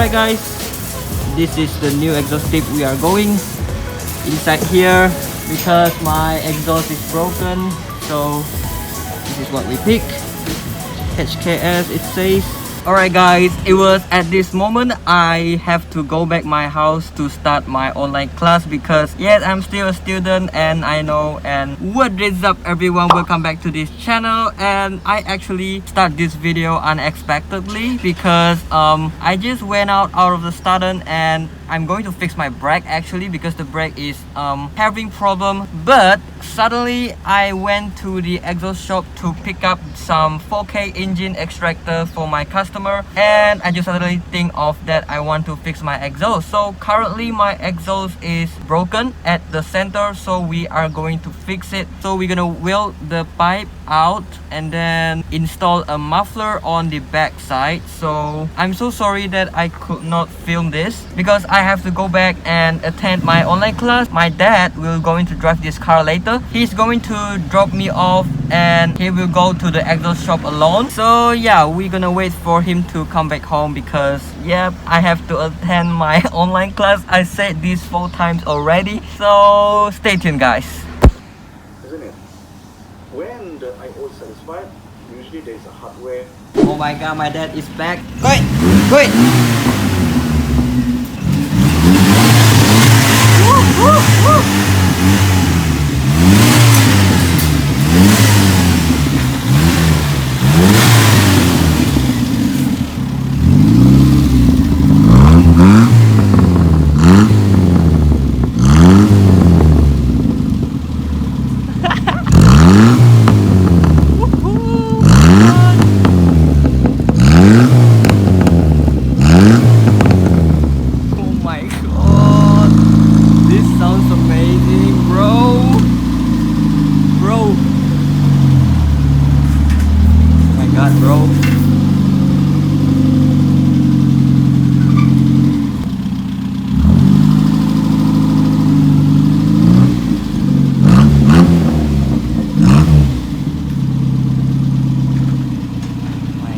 Alright guys, this is the new exhaust tip we are going inside here because my exhaust is broken. So this is what we pick. HKS it says. Alright guys, it was at this moment I have to go back my house to start my online class because yes, I'm still a student and I know. And what is up everyone, welcome back to this channel. And I actually start this video unexpectedly because I just went out of the student and I'm going to fix my brake actually because the brake is having problem. But suddenly I went to the exhaust shop to pick up some 4K engine extractor for my customer, and I just suddenly think of that I want to fix my exhaust. So currently my exhaust is broken at the center, so we are going to fix it. So we're gonna weld the pipe out and then install a muffler on the back side. So I'm so sorry that I could not film this because I have to go back and attend my online class. My dad will going to drive this car later. He's going to drop me off and he will go to the exhaust shop alone. So yeah, we're gonna wait for him to come back home because yep, I have to attend my online class. I said this 4 times already, so stay tuned guys. Isn't it? When the I/O is satisfied, usually there is a hardware. Oh my god, my dad is back. Go it. Woo, woo, woo. Bro, my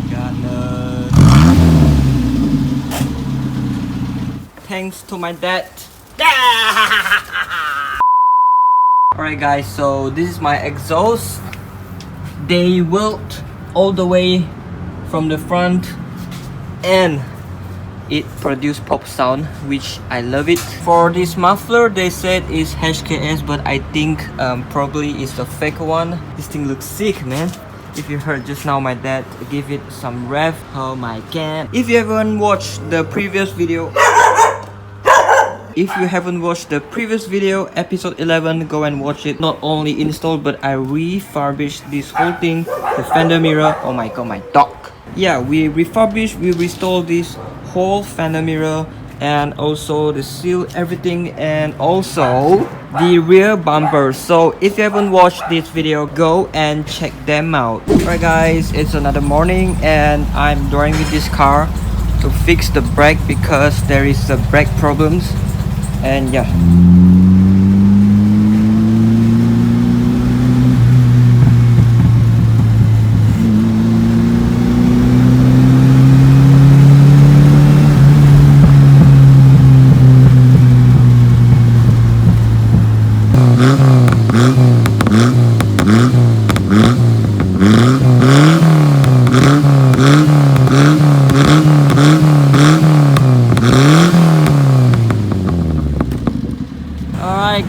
goodness. Thanks to my dad. Alright guys, so this is my exhaust. They welded all the way from the front and it produced pop sound, which I love it. For this muffler they said is HKS, but I think probably it's a fake one. This thing looks sick, man. If you heard just now my dad give it some rev, oh my god. If you haven't watched the previous video, episode 11, go and watch it. Not only installed but I refurbished this whole thing, the fender mirror. Oh my god, my dog. Yeah, we refurbished, we restored this whole fender mirror and also the seal, everything, and also the rear bumper. So if you haven't watched this video, go and check them out. Alright guys, it's another morning and I'm driving this car to fix the brake because there is a brake problems. And yeah,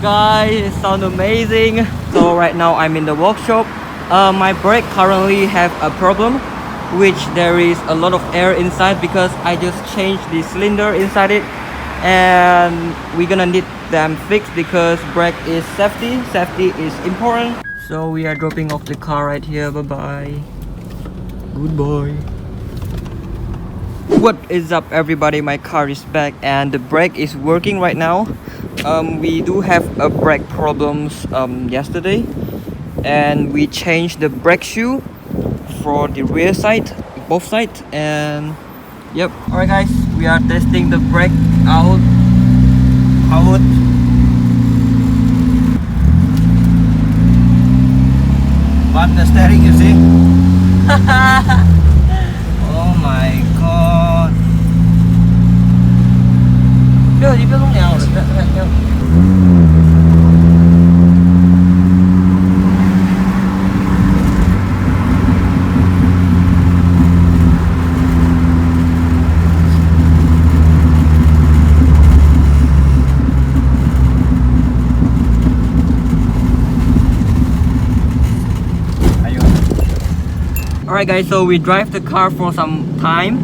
guys, it sounds amazing. So right now I'm in the workshop. My brake currently have a problem, which there is a lot of air inside because I just changed the cylinder inside it, and we're gonna need them fixed because brake is safety is important. So we are dropping off the car right here. Bye bye, goodbye. What is up everybody, my car is back and the brake is working right now. We do have a brake problems yesterday, and we changed the brake shoe for the rear side, both sides, and yep. Alright guys, we are testing the brake out. But the steering, you see. Oh my god. Alright guys, so we drive the car for some time.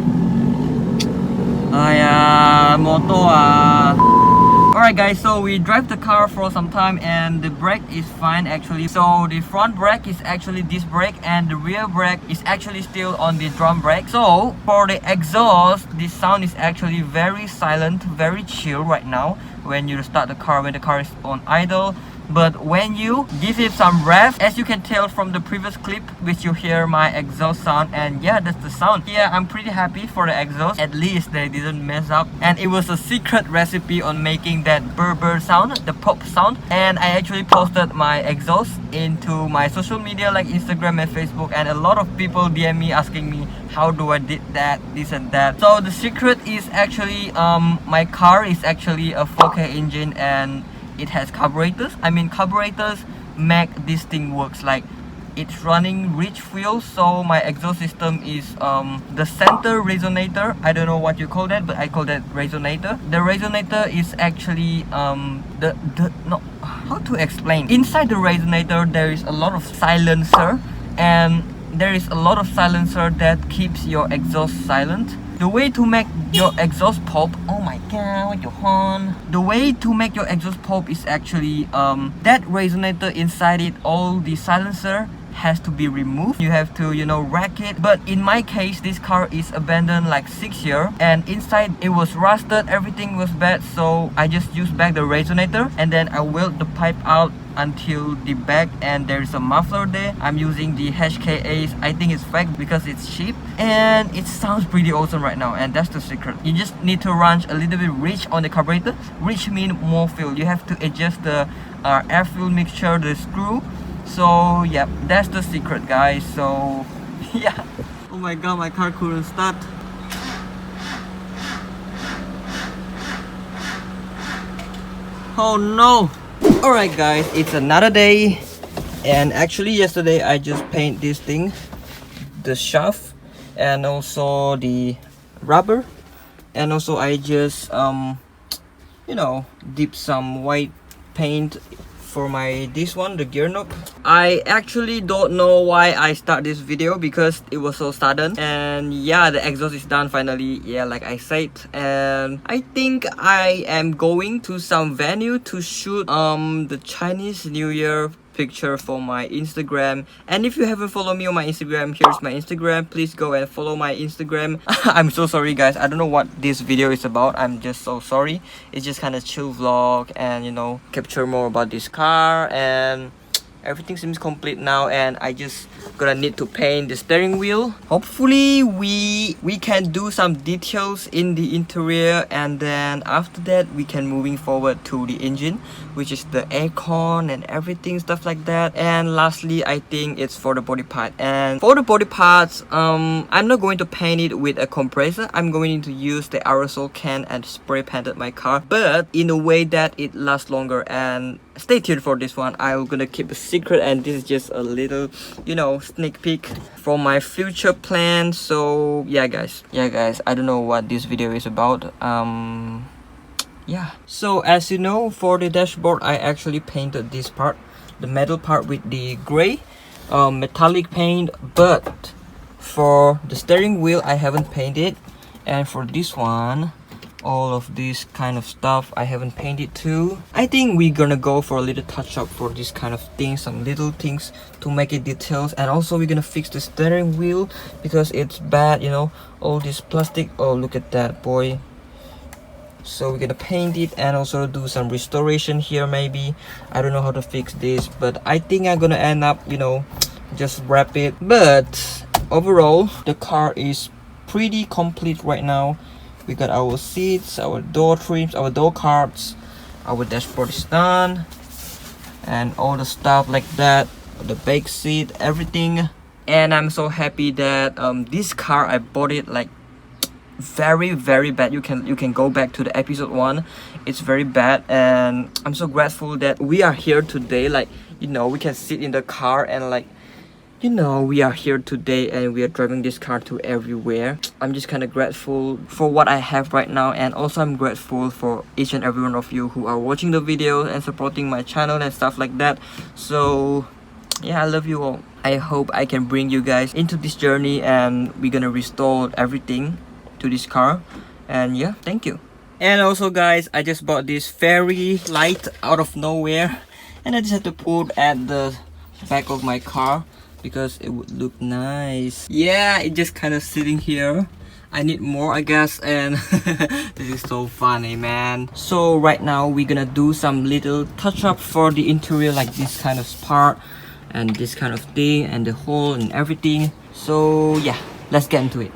Alright guys, so we drive the car for some time and the brake is fine actually. So the front brake is actually this brake and the rear brake is actually still on the drum brake. So for the exhaust, the sound is actually very silent, very chill right now when you start the car, when the car is on idle. But when you give it some rev, as you can tell from the previous clip, which you hear my exhaust sound, and yeah, that's the sound. Yeah, I'm pretty happy for the exhaust. At least they didn't mess up. And it was a secret recipe on making that burr sound, the pop sound. And I actually posted my exhaust into my social media like Instagram and Facebook, and a lot of people DM me asking me how do I did that, this and that. So the secret is actually my car is actually a 4K engine and it has carburetors. I mean, carburetors make this thing works, like it's running rich fuel. So my exhaust system is the center resonator. I don't know what you call that, but I call that resonator. The resonator is actually how to explain? Inside the resonator there is a lot of silencer, and there is a lot of silencer that keeps your exhaust silent. The way to make your exhaust pop, oh my god, what you horn? The way to make your exhaust pop is actually that resonator inside it, all the silencer has to be removed. You have to, you know, rack it. But in my case, this car is abandoned like 6 years, and inside it was rusted, everything was bad. So I just used back the resonator and then I weld the pipe out until the back, and there's a muffler there. I'm using the HKA's. I think it's fake because it's cheap and it sounds pretty awesome right now, and that's the secret. You just need to run a little bit rich on the carburetor. Rich means more fuel. You have to adjust the air fuel mixture, the screw. So yeah, that's the secret guys. So yeah, oh my god, my car couldn't start. Oh no. Alright guys, it's another day, and actually yesterday I just paint this thing, the shaft, and also the rubber, and also I just you know, dip some white paint for my this one, the gear knob. I actually don't know why I start this video because it was so sudden. And yeah, the exhaust is done finally, yeah, like I said. And I think I am going to some venue to shoot the Chinese New Year picture for my Instagram. And if you haven't followed me on my Instagram, here's my Instagram. Please go and follow my Instagram. I'm so sorry guys, I don't know what this video is about. I'm just so sorry. It's just kind of chill vlog and, you know, capture more about this car, and everything seems complete now, and I just gonna need to paint the steering wheel. Hopefully we can do some details in the interior, and then after that we can moving forward to the engine, which is the aircon and everything, stuff like that. And lastly, I think it's for the body part. And for the body parts, I'm not going to paint it with a compressor. I'm going to use the aerosol can and spray painted my car, but in a way that it lasts longer. And stay tuned for this one. I'm gonna keep a secret, and this is just a little, you know, sneak peek for my future plans. So yeah guys, I don't know what this video is about. Yeah, so as you know, for the dashboard I actually painted this part, the metal part, with the gray metallic paint, but for the steering wheel I haven't painted. And for this one, all of this kind of stuff I haven't painted too. I think we're gonna go for a little touch up for this kind of things, some little things to make it details. And also we're gonna fix the steering wheel because it's bad, you know, all this plastic. Oh, look at that boy. So we're gonna paint it and also do some restoration here maybe. I don't know how to fix this, but I think I'm gonna end up, you know, just wrap it. But overall the car is pretty complete right now. We got our seats, our door trims, our door cards, our dashboard is done, and all the stuff like that, the back seat, everything. And I'm so happy that this car, I bought it like very bad. You can go back to the episode 1. It's very bad, and I'm so grateful that we are here today. Like, you know, we can sit in the car and, like, you know, we are here today and we are driving this car to everywhere. I'm just kind of grateful for what I have right now, and also I'm grateful for each and every one of you who are watching the video and supporting my channel and stuff like that. So yeah, I love you all. I hope I can bring you guys into this journey, and we're gonna restore everything to this car. And yeah, thank you. And also guys, I just bought this fairy light out of nowhere, and I just had to put at the back of my car because it would look nice. Yeah, it just kind of sitting here. I need more, I guess, and this is so funny, man. So right now we're gonna do some little touch up for the interior, like this kind of part and this kind of thing and the hole and everything. So yeah, let's get into it.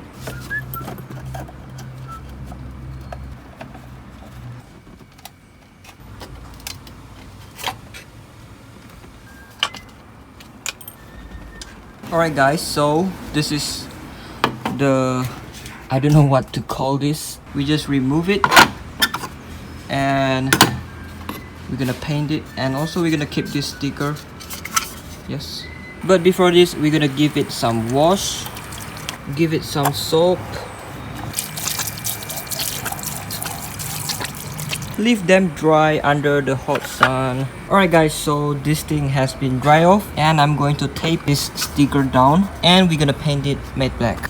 Alright guys, so this is the, I don't know what to call this. We just remove it and we're gonna paint it, and also we're gonna keep this sticker. Yes, but before this we're gonna give it some wash, give it some soap, leave them dry under the hot sun. Alright guys, so this thing has been dry off, and I'm going to tape this sticker down, and we're gonna paint it matte black.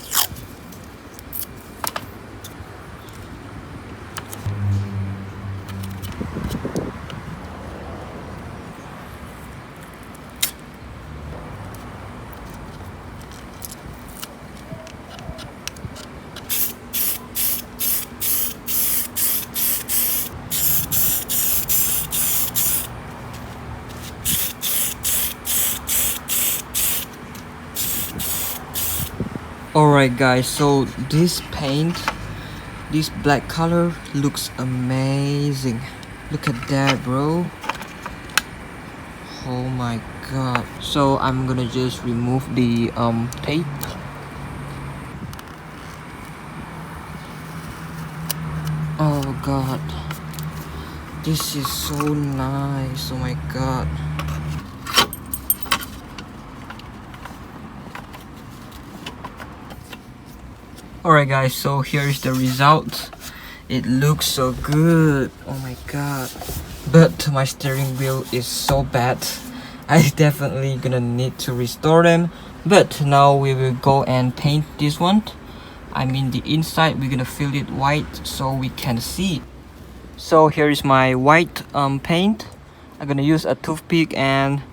Alright guys, so this paint, this black color looks amazing. Look at that, bro. Oh my god. So I'm gonna just remove the tape. Oh god, this is so nice. Oh my god. Alright guys, so here is the result. It looks so good. Oh my god. But my steering wheel is so bad. I definitely gonna need to restore them. But now we will go and paint this one. I mean the inside, we're gonna fill it white so we can see. So here is my white paint. I'm gonna use a toothpick and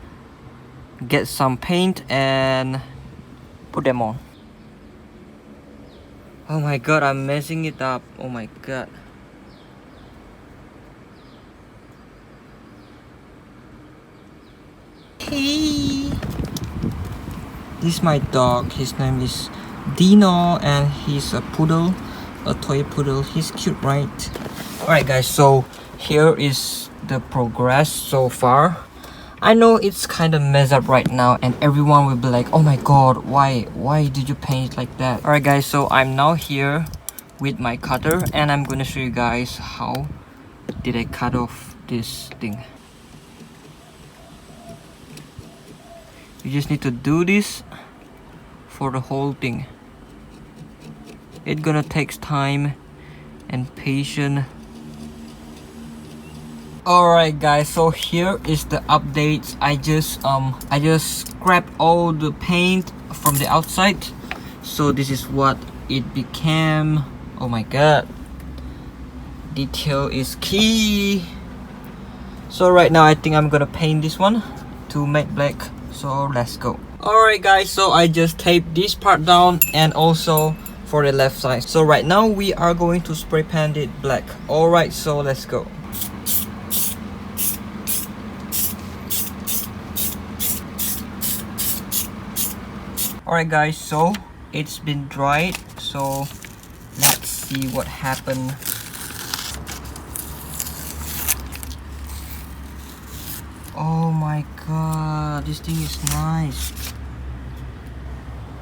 get some paint and put them on. Oh my god, I'm messing it up. Oh my god. Hey! This is my dog. His name is Dino, and he's a poodle, a toy poodle. He's cute, right? Alright guys, so here is the progress so far. I know it's kind of messed up right now, and everyone will be like, oh my god, why did you paint it like that? Alright guys, so I'm now here with my cutter, and I'm gonna show you guys how did I cut off this thing. You just need to do this for the whole thing. It's gonna take time and patience. Alright guys, so here is the updates. I just scrapped all the paint from the outside, so this is what it became. Oh my god, detail is key. So right now I think I'm gonna paint this one to matte black, so let's go. Alright guys, so I just taped this part down, and also for the left side. So right now we are going to spray paint it black. Alright, so let's go. Alright guys, so it's been dried, so let's see what happened. Oh my god, this thing is nice.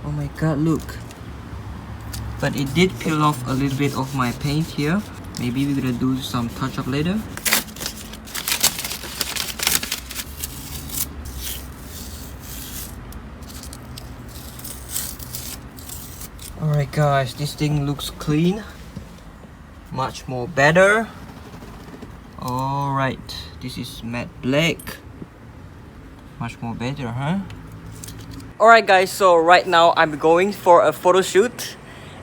Oh my god, look. But it did peel off a little bit of my paint here. Maybe we're gonna do some touch up later. Alright guys, this thing looks clean, much more better. Alright, this is matte black, much more better, huh? Alright guys, so right now I'm going for a photo shoot.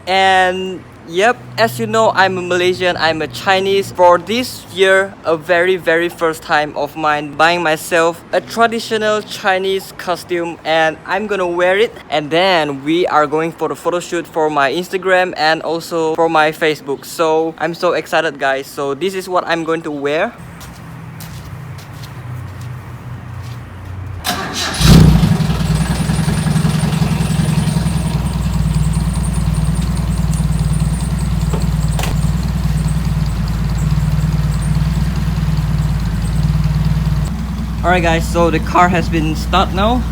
And yep, as you know, I'm a Malaysian, I'm a Chinese. For this year, a very first time of mine buying myself a traditional Chinese costume, and I'm gonna wear it. And then we are going for the photo shoot for my Instagram and also for my Facebook. So I'm so excited guys. So this is what I'm going to wear. Alright guys, so the car has been started now,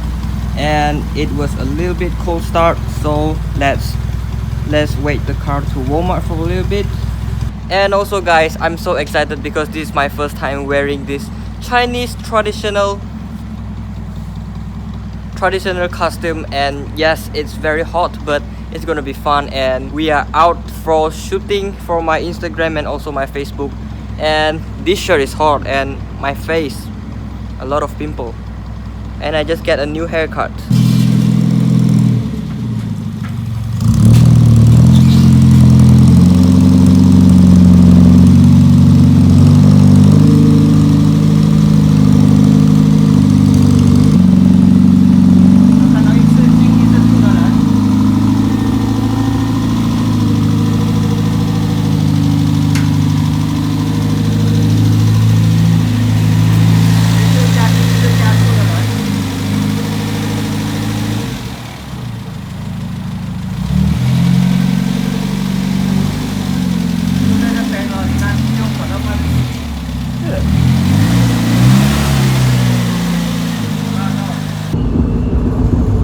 and it was a little bit cold start, so let's wait the car to warm up for a little bit. And also guys, I'm so excited because this is my first time wearing this Chinese traditional costume. And yes, it's very hot, but it's gonna be fun. And we are out for shooting for my Instagram and also my Facebook. And this shirt is hot, and my face a lot of pimple, and I just get a new haircut.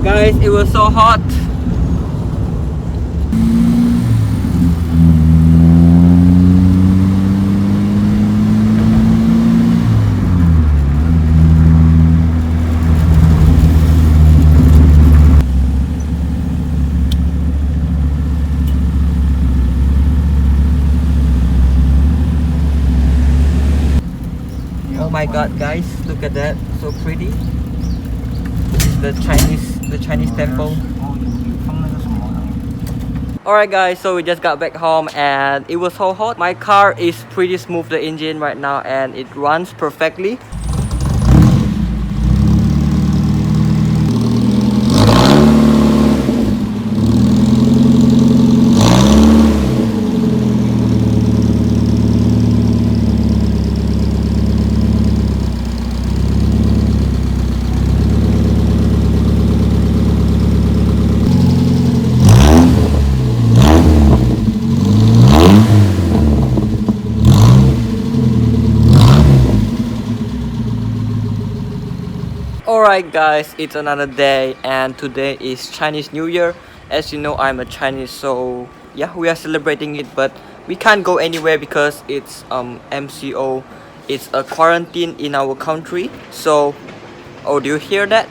Guys, it was so hot. Oh my god guys, look at that, so pretty. This is the Chinese temple. Alright guys, so we just got back home and it was so hot. My car is pretty smooth, the engine right now, and it runs perfectly. Alright guys, it's another day, and today is Chinese New Year. As you know, I'm a Chinese, so yeah, we are celebrating it, but we can't go anywhere because it's MCO. It's a quarantine in our country. So, oh, do you hear that?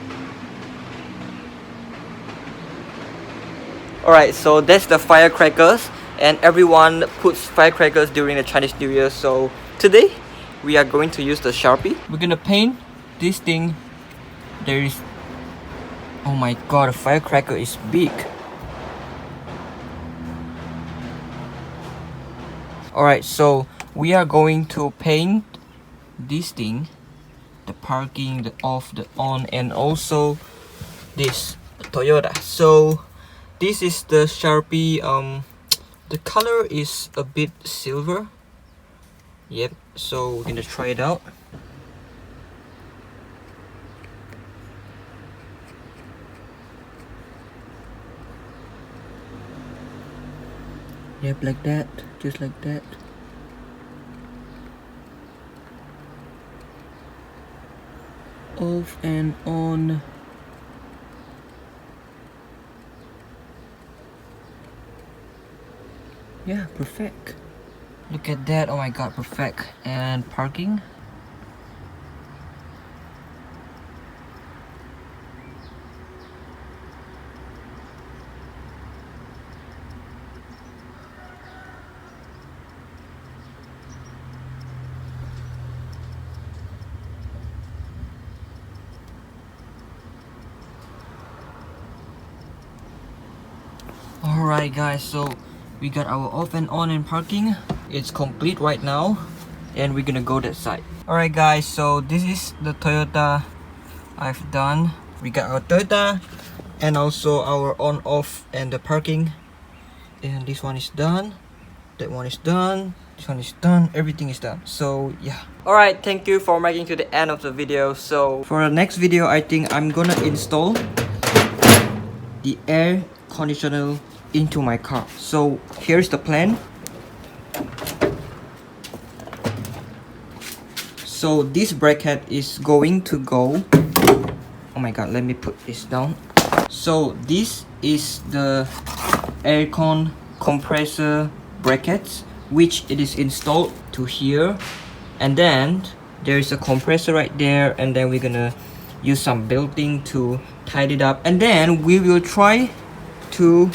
Alright, so that's the firecrackers, and everyone puts firecrackers during the Chinese New Year. So today we are going to use the Sharpie. We're gonna paint this thing. There is, oh my god, a firecracker is big. Alright, so we are going to paint this thing, the parking, the off, the on, and also this Toyota. So this is the Sharpie. The color is a bit silver. Yep, so we're gonna try it out. Yep, like that, just like that. Off and on. Yeah, perfect. Look at that, oh my god, perfect. And parking. Alright guys, so we got our off and on and parking. It's complete right now and we're gonna go that side. Alright guys, so this is the Toyota I've done. We got our Toyota and also our on off and the parking, and this one is done, that one is done, this one is done, everything is done. So yeah. Alright, thank you for making to the end of the video. So for the next video, I think I'm gonna install the air conditioner into my car. So here's the plan. So this bracket is going to go, oh my god, let me put this down. So this is the aircon compressor brackets, which it is installed to here, and then there is a compressor right there, and then we're gonna use some belting to tidy it up, and then we will try to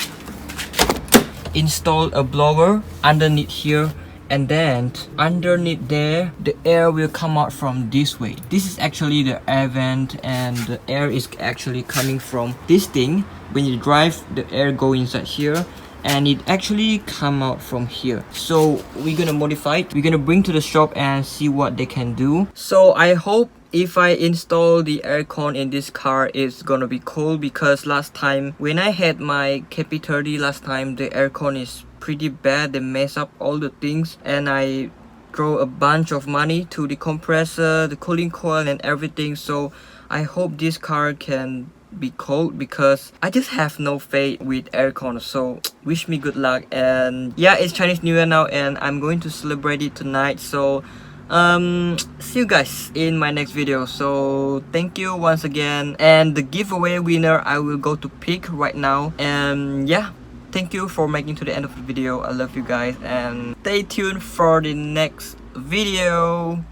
install a blower underneath here, and then underneath there the air will come out from this way. This is actually the air vent, and the air is actually coming from this thing. When you drive, the air go inside here and it actually come out from here. So we're gonna modify it, we're gonna bring to the shop and see what they can do. So I hope if I install the aircon in this car, it's gonna be cool, because last time when I had my KP30 last time, the aircon is pretty bad. They mess up all the things and I throw a bunch of money to the compressor, the cooling coil and everything. So I hope this car can be cold, because I just have no faith with aircon. So wish me good luck. And yeah, it's Chinese New Year now and I'm going to celebrate it tonight. So see you guys in my next video. So thank you once again, and the giveaway winner I will go to pick right now. And yeah, thank you for making to the end of the video. I love you guys and stay tuned for the next video.